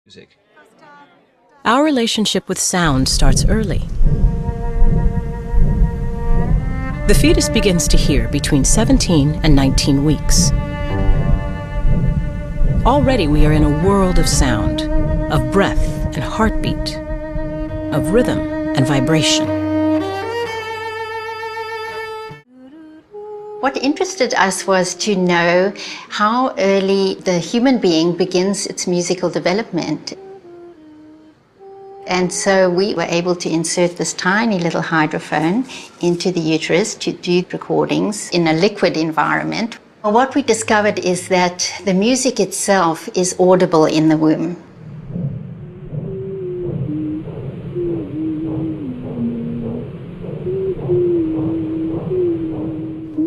Music. Our relationship with sound starts early. The fetus begins to hear between 17 and 19 weeks. Already we are in a world of sound, of breath and heartbeat, of rhythm and vibration. What interested us was to know how early the human being begins its musical development. And so we were able to insert this tiny little hydrophone into the uterus to do recordings in a liquid environment. Well, what we discovered is that the music itself is audible in the womb.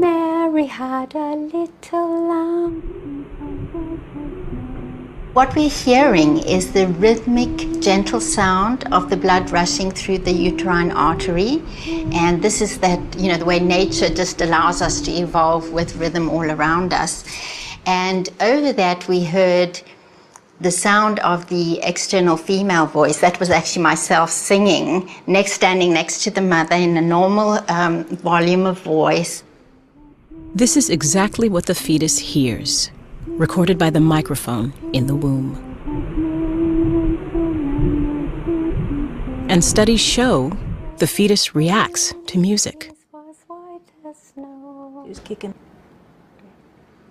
Mary had a little lamb. What we're hearing is the rhythmic, gentle sound of the blood rushing through the uterine artery. And this is that, the way nature just allows us to evolve with rhythm all around us. And over that, we heard the sound of the external female voice. That was actually myself singing, standing next to the mother in a normal volume of voice. This is exactly what the fetus hears, recorded by the microphone in the womb. And studies show the fetus reacts to music.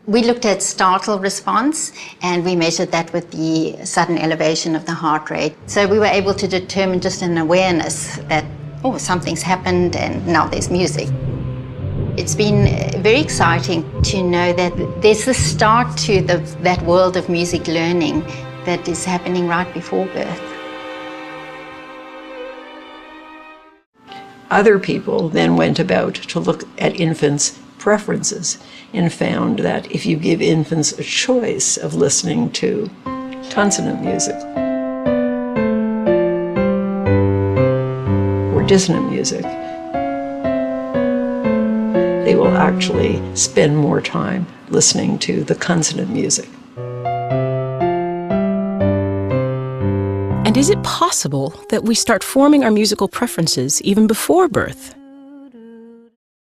We looked at startle response, and we measured that with the sudden elevation of the heart rate. So we were able to determine just an awareness that, oh, something's happened and now there's music. It's been very exciting to know that there's the start to that world of music learning that is happening right before birth. Other people then went about to look at infants' preferences and found that if you give infants a choice of listening to consonant music or dissonant music, they will actually spend more time listening to the consonant music. And is it possible that we start forming our musical preferences even before birth?